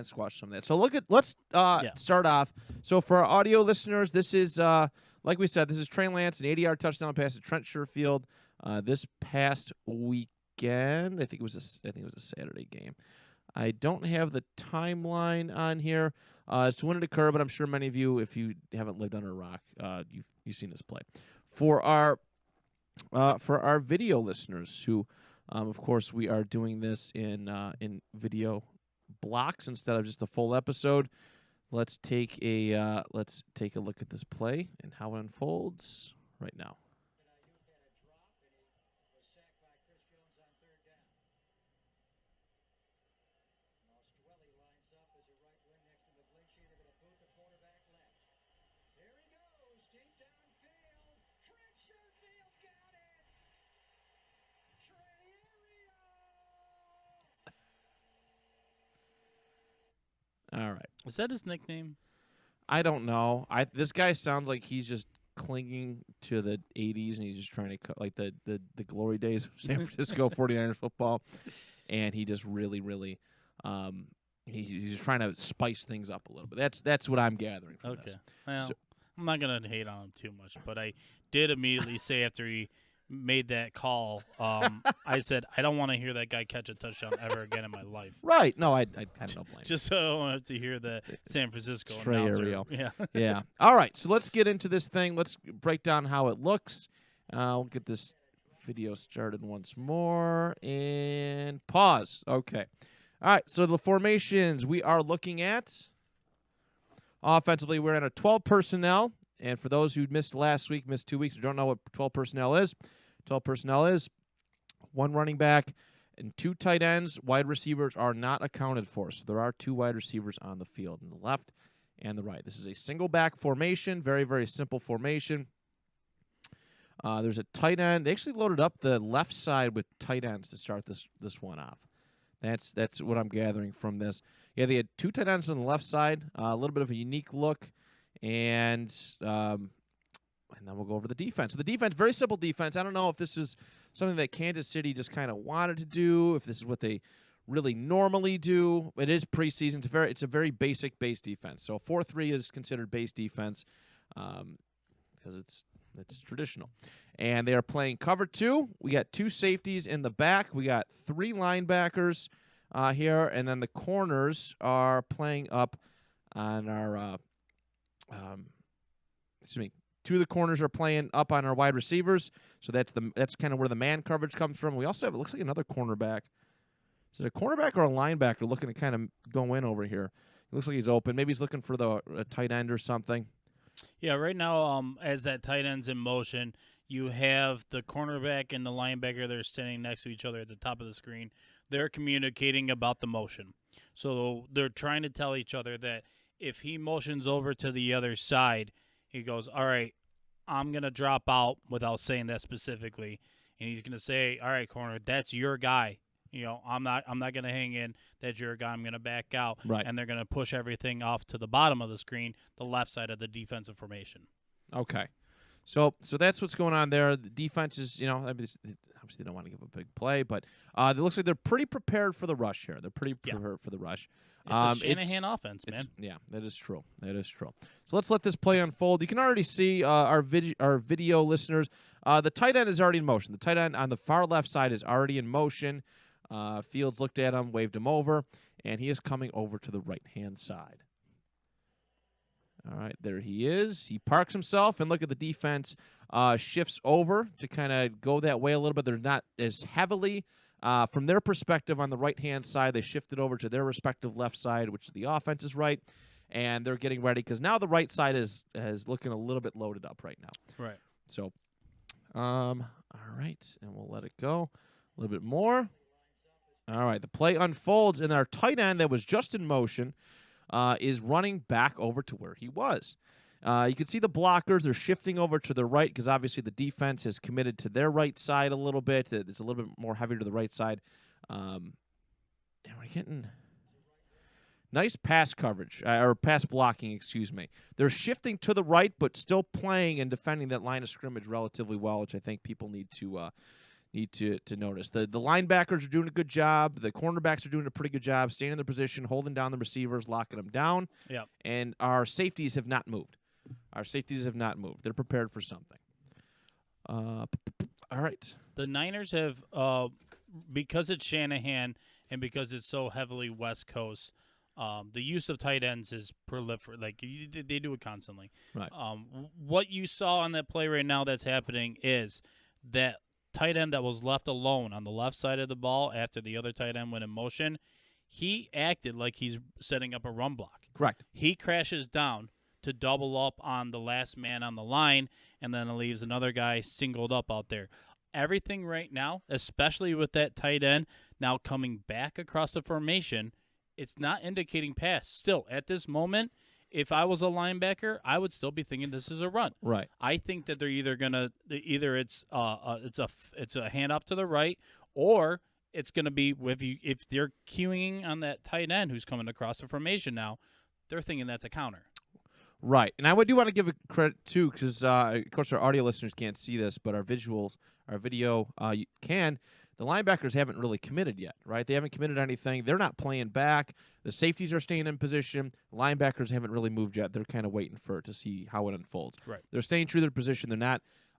and squash some of that. So let's start off. So for our audio listeners, this is like we said, this is Trey Lance, an 80-yard touchdown pass to Trent Sherfield this past weekend. I think it was a Saturday game. I don't have the timeline on here as to when it occurred, but I'm sure many of you, if you haven't lived under a rock, you've seen this play. For our video listeners, who, of course, we are doing this in video blocks instead of just a full episode. Let's take a look at this play and how it unfolds right now. All right. Is that his nickname? I don't know. This guy sounds like he's just clinging to the 80s and he's just trying to like the glory days of San Francisco 49ers football, and he just really he's just trying to spice things up a little bit. That's what I'm gathering from this. Well, I'm not gonna hate on him too much, but I did immediately say after he made that call, I said, I don't want to hear that guy catch a touchdown ever again in my life. Right. No, I don't blame Just so I don't want to hear the San Francisco Trey announcer. Ariel. Yeah. Yeah. All right, so let's get into this thing. Let's break down how it looks. We'll get this video started once more and pause. Okay. All right, so the formations we are looking at. Offensively, we're in a 12 personnel. And for those who missed last week, missed 2 weeks, who don't know what 12 personnel is, 12 personnel is one running back and two tight ends. Wide receivers are not accounted for, so there are two wide receivers on the field, on the left and the right. This is a single back formation, very, very simple formation. There's a tight end. They actually loaded up the left side with tight ends to start this one off. That's what I'm gathering from this. Yeah, they had two tight ends on the left side, a little bit of a unique look. And then we'll go over the defense. So the defense, very simple defense. I don't know if this is something that Kansas City just kind of wanted to do, if this is what they really normally do. It is preseason. It's a very basic base defense. So 4-3 is considered base defense because it's traditional. And they are playing cover 2. We got 2 safeties in the back. We got 3 linebackers here, and then the corners are playing up on our 2 of the corners are playing up on our wide receivers, so that's kind of where the man coverage comes from. We also have, it looks like, another cornerback. Is it a cornerback or a linebacker looking to kind of go in over here? It looks like he's open. Maybe he's looking for a tight end or something. Yeah, right now, as that tight end's in motion, you have the cornerback and the linebacker. They're standing next to each other at the top of the screen. They're communicating about the motion. So they're trying to tell each other that if he motions over to the other side, he goes, all right, I'm going to drop out, without saying that specifically. And he's going to say, all right, corner, that's your guy. You know, I'm not going to hang in. That's your guy. I'm going to back out. Right. And they're going to push everything off to the bottom of the screen, the left side of the defensive formation. Okay. So that's what's going on there. The defense is, you know, I mean, obviously they don't want to give a big play, but it looks like they're pretty prepared for the rush here. They're pretty prepared for the rush. It's a Shanahan offense, man. Yeah, that is true. That is true. So let's let this play unfold. You can already see our video listeners. The tight end is already in motion. The tight end on the far left side is already in motion. Fields looked at him, waved him over, and he is coming over to the right-hand side. All right, there he is. He parks himself, and look at the defense shifts over to kind of go that way a little bit. They're not as heavily from their perspective on the right-hand side. They shifted over to their respective left side, which the offense is right, and they're getting ready because now the right side is looking a little bit loaded up right now. Right. So, all right, and we'll let it go a little bit more. All right, the play unfolds, and our tight end that was just in motion is running back over to where he was. You can see the blockers. They're shifting over to the right because obviously the defense has committed to their right side a little bit. It's a little bit more heavy to the right side. And we're getting nice pass coverage, or pass blocking, excuse me. They're shifting to the right but still playing and defending that line of scrimmage relatively well, which I think people need to need to notice. The linebackers are doing a good job. The cornerbacks are doing a pretty good job staying in their position, holding down the receivers, locking them down. Yep. And our safeties have not moved. They're prepared for something. All right. The Niners have, because it's Shanahan and because it's so heavily West Coast, the use of tight ends is proliferate. Like they do it constantly. Right. What you saw on that play right now that's happening is that tight end that was left alone on the left side of the ball after the other tight end went in motion, he acted like he's setting up a run block. Correct. He crashes down to double up on the last man on the line, and then it leaves another guy singled up out there. Everything right now, especially with that tight end now coming back across the formation, it's not indicating pass. Still, at this moment, if I was a linebacker, I would still be thinking this is a run. Right. I think that they're either it's a handoff to the right, or it's gonna be if they're queuing on that tight end who's coming across the formation now, they're thinking that's a counter. Right, and I do want to give a credit too, because of course our audio listeners can't see this, but our video, you can. The linebackers haven't really committed yet, right? They haven't committed anything. They're not playing back. The safeties are staying in position. Linebackers haven't really moved yet. They're kind of waiting to see how it unfolds. Right. They're staying true to their position. They're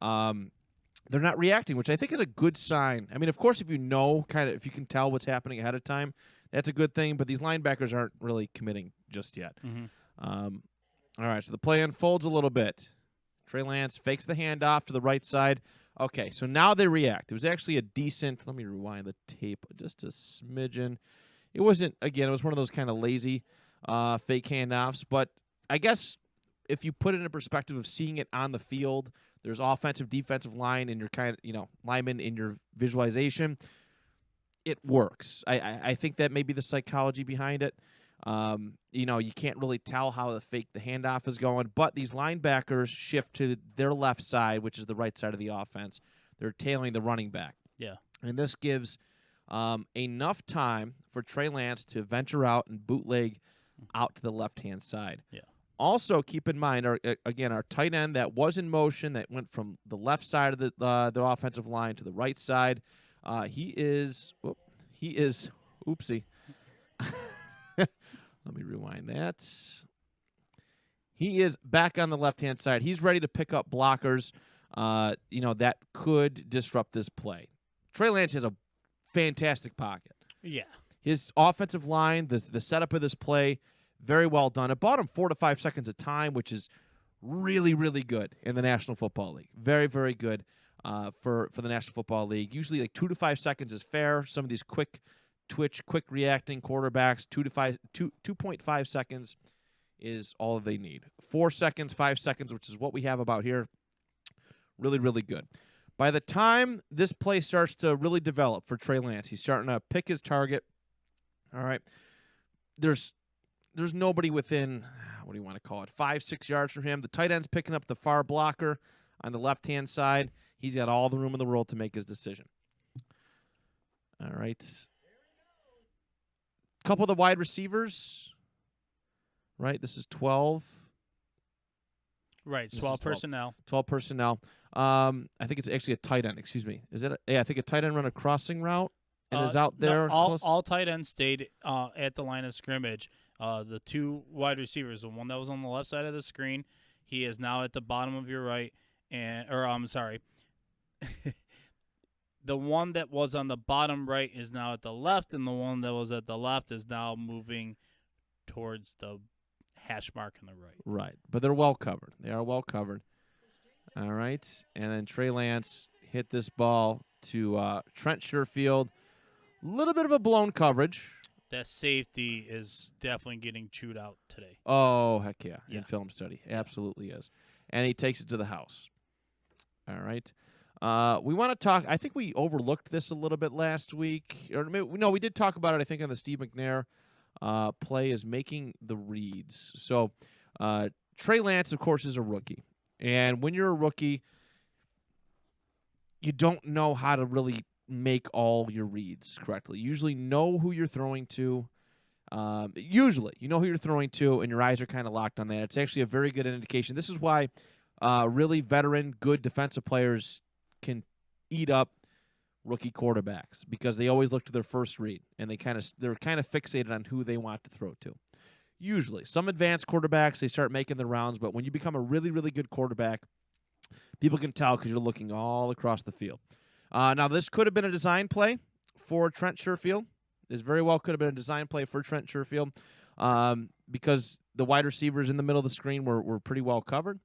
not reacting, which I think is a good sign. I mean, of course, if you can tell what's happening ahead of time, that's a good thing. But these linebackers aren't really committing just yet. Mm-hmm. All right, so the play unfolds a little bit. Trey Lance fakes the handoff to the right side. Okay, so now they react. It was actually a decent – let me rewind the tape just a smidgen. It wasn't – again, it was one of those kind of lazy fake handoffs. But I guess if you put it in perspective of seeing it on the field, there's offensive, defensive line, and your linemen in your visualization, it works. I think that may be the psychology behind it. You can't really tell how the handoff is going, but these linebackers shift to their left side, which is the right side of the offense. They're tailing the running back. Yeah. And this gives enough time for Trey Lance to venture out and bootleg out to the left-hand side. Yeah. Also, keep in mind, our tight end that was in motion, that went from the left side of the offensive line to the right side. He is oopsie. Let me rewind that. He is back on the left-hand side. He's ready to pick up blockers, that could disrupt this play. Trey Lance has a fantastic pocket. Yeah. His offensive line, the setup of this play, very well done. It bought him 4 to 5 seconds of time, which is really, really good in the National Football League. Very, very good for the National Football League. Usually like 2 to 5 seconds is fair. Some of these quick reacting quarterbacks, 2.5 seconds is all they need. 4 seconds, 5 seconds, which is what we have about here. Really, really good. By the time this play starts to really develop for Trey Lance, he's starting to pick his target. All right. There's nobody within, what do you want to call it, 5-6 yards from him. The tight end's picking up the far blocker on the left-hand side. He's got all the room in the world to make his decision. All right. Couple of the wide receivers, right? This is 12. Right, 12 personnel. 12 personnel. I think it's actually a tight end. Excuse me. Is it? I think a tight end run a crossing route and is out there. No, all tight ends stayed at the line of scrimmage. The 2 wide receivers, the one that was on the left side of the screen, he is now at the bottom of your right, the one that was on the bottom right is now at the left, and the one that was at the left is now moving towards the hash mark on the right. Right, but they're well covered. They are well covered. All right, and then Trey Lance hit this ball to Trent Sherfield. A little bit of a blown coverage. That safety is definitely getting chewed out today. Oh, heck yeah. In film study. Absolutely is. And he takes it to the house. All right. We want to talk. I think we overlooked this a little bit last week. Or no, we did talk about it. I think on the Steve McNair play is making the reads. So Trey Lance, of course, is a rookie, and when you're a rookie, you don't know how to really make all your reads correctly. You usually know who you're throwing to. Usually, you know who you're throwing to, and your eyes are kind of locked on that. It's actually a very good indication. This is why really veteran, good defensive players can eat up rookie quarterbacks because they always look to their first read and they're kind of fixated on who they want to throw to. Usually, some advanced quarterbacks, they start making the rounds, but when you become a really, really good quarterback, people can tell because you're looking all across the field. Now, this could have been a design play for Trent Sherfield. This very well could have been a design play for Trent Sherfield because the wide receivers in the middle of the screen were pretty well covered.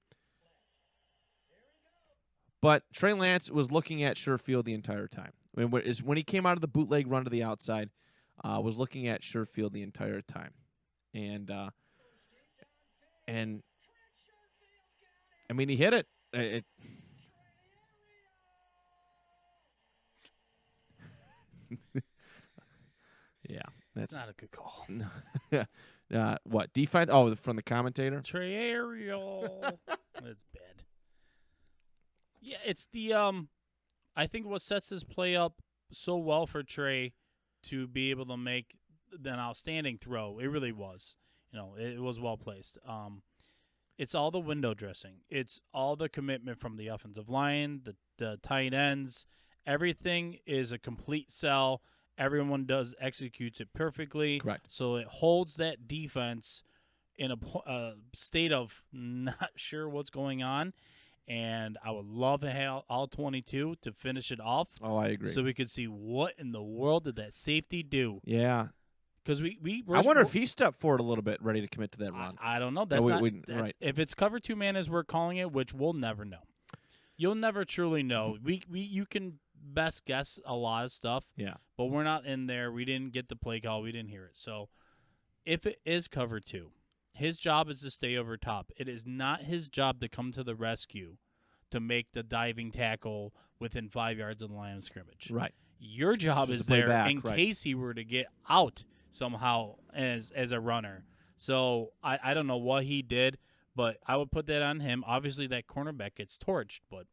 But Trey Lance was looking at Sherfield the entire time. When he came out of the bootleg run to the outside, was looking at Sherfield the entire time. And I mean, he hit it. Yeah, that's not a good call. What defense? Oh, from the commentator. Trey Ariel. That's bad. Yeah, it's the I think what sets this play up so well for Trey to be able to make an outstanding throw. It really was. It was well placed. It's all the window dressing. It's all the commitment from the offensive line, the tight ends. Everything is a complete sell. Everyone executes it perfectly. Correct. So it holds that defense in a state of not sure what's going on. And I would love to have all 22 to finish it off. Oh, I agree. So we could see what in the world did that safety do. Yeah. Because I wonder if he stepped forward a little bit, ready to commit to that run. I don't know. That's right. If it's cover 2 man as we're calling it, which we'll never know. You'll never truly know. You can best guess a lot of stuff. Yeah. But we're not in there. We didn't get the play call. We didn't hear it. So if it is cover 2, his job is to stay over top. It is not his job to come to the rescue to make the diving tackle within 5 yards of the line of scrimmage. Right. Your job is there in case he were to get out somehow as a runner. So I don't know what he did, but I would put that on him. Obviously, that cornerback gets torched, but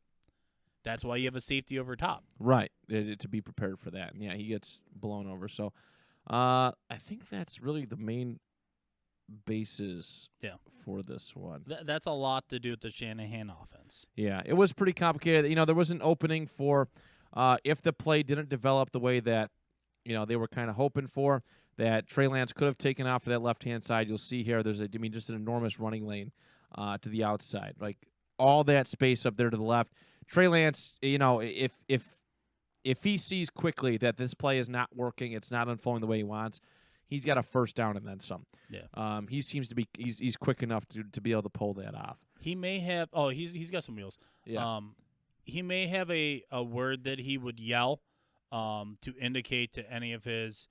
that's why you have a safety over top. Right, to be prepared for that. And, yeah, he gets blown over. So I think that's really the main basis for this one. That's a lot to do with the Shanahan offense. Yeah, it was pretty complicated. There was an opening for if the play didn't develop the way that they were kind of hoping for, that Trey Lance could have taken off for that left-hand side. You'll see here there's just an enormous running lane to the outside. Like all that space up there to the left. Trey Lance, if he sees quickly that this play is not working, it's not unfolding the way he wants, he's got a first down and then some. Yeah. He seems to be he's quick enough to be able to pull that off. He may have he's got some wheels. Yeah. He may have a word that he would yell to indicate to any of his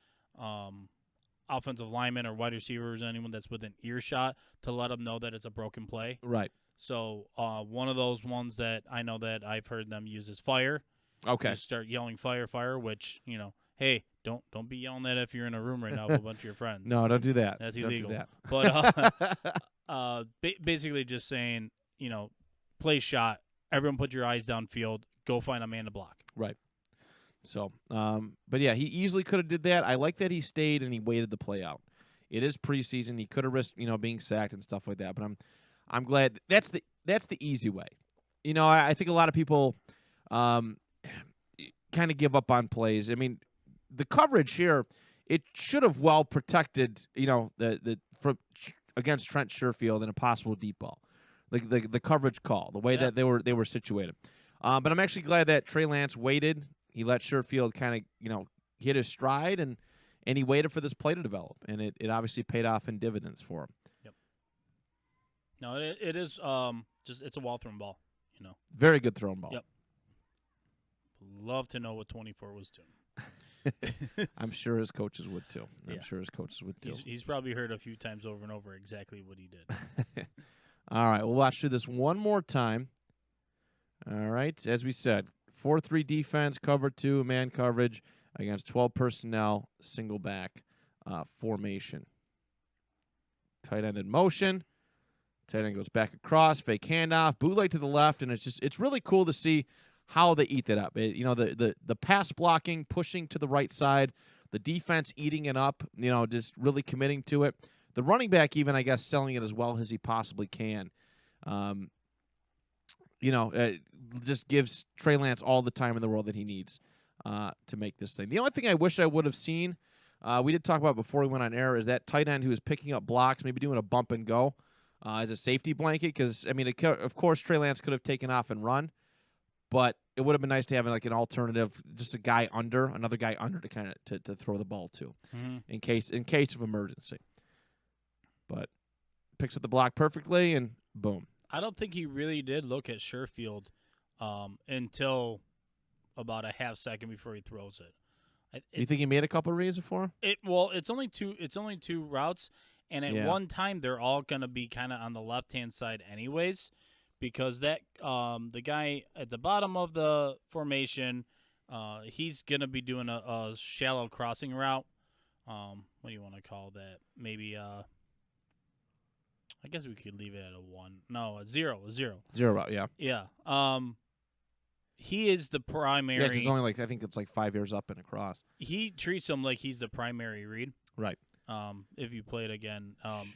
offensive linemen or wide receivers, anyone that's within earshot, to let them know that it's a broken play. Right. So one of those ones that I know that I've heard them use is fire. Okay. Just start yelling fire, fire, which, hey, don't be yelling that if you're in a room right now with a bunch of your friends. No, don't do that. That's don't illegal. Do that. But basically just saying, play shot, everyone put your eyes downfield, go find a man to block. Right. So, but yeah, he easily could have did that. I like that he stayed and he waited the play out. It is preseason. He could have risked, being sacked and stuff like that. But I'm glad that's the easy way. I think a lot of people kind of give up on plays. I mean, the coverage here, it should have well protected, from against Trent Sherfield in a possible deep ball. The coverage call, the way that they were situated. But I'm actually glad that Trey Lance waited. He let Sherfield kind of, hit his stride, and he waited for this play to develop, and it obviously paid off in dividends for him. Yep. No, it is it's a well-thrown ball, Very good thrown ball. Yep. Love to know what 24 was doing. I'm sure his coaches would, too. Yeah. He's probably heard a few times over and over exactly what he did. All right, we'll watch through this one more time. All right, as we said, 4-3 defense, cover 2, man coverage against 12 personnel, single back formation. Tight end in motion. Tight end goes back across, fake handoff, bootleg to the left, and it's really cool to see how they eat that up. The pass blocking, pushing to the right side, the defense eating it up, just really committing to it. The running back even, I guess, selling it as well as he possibly can. Just gives Trey Lance all the time in the world that he needs to make this thing. The only thing I wish I would have seen, we did talk about before we went on air, is that tight end who is picking up blocks, maybe doing a bump and go as a safety blanket. Because, I mean, of course, Trey Lance could have taken off and run, but it would have been nice to have like an alternative, just another guy under to kind of to throw the ball to, in case of emergency. But picks up the block perfectly, and boom. I don't think he really did look at Sherfield until about a half second before he throws it. You think he made a couple of reads before him? It's only two routes, and at one time they're all gonna be kind of on the left hand side anyways, because that the guy at the bottom of the formation, he's gonna be doing a shallow crossing route. What do you want to call that? Maybe I guess we could leave it at a 1. No, a 0. A 0. 0 route, yeah. Yeah. He is the primary. Yeah, 'cause it's only I think it's 5 years up and across. He treats him like he's the primary read. Right. If you play it again,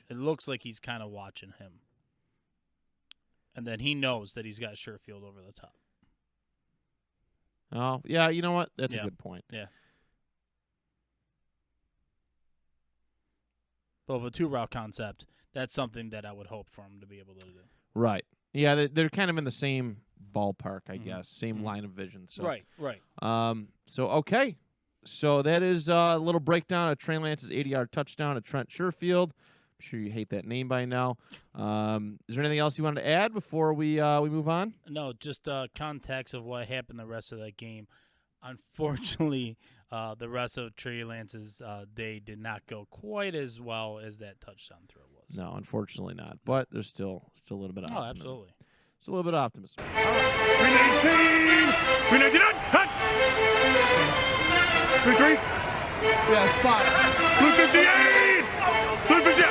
it looks like he's kind of watching him. And then he knows that he's got Sherfield over the top. Oh, yeah, you know what? That's a good point. Yeah. But with a 2-route concept, that's something that I would hope for him to be able to do. Right. Yeah, they're kind of in the same ballpark, I guess. Same line of vision. So. Right. Okay. So that is a little breakdown of Trey Lance's 80-yard touchdown to Trent Sherfield. I'm sure you hate that name by now. Is there anything else you wanted to add before we move on? No, just context of what happened the rest of that game. Unfortunately, the rest of Trey Lance's day did not go quite as well as that touchdown throw was. No, unfortunately not. But there's still a little bit of optimism. Oh, absolutely. It's a little bit of optimism. 319! 399! Hut! 3-3? Yeah, spot. Blue 58! Blue 58!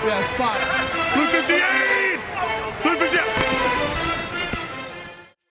Yeah, spot.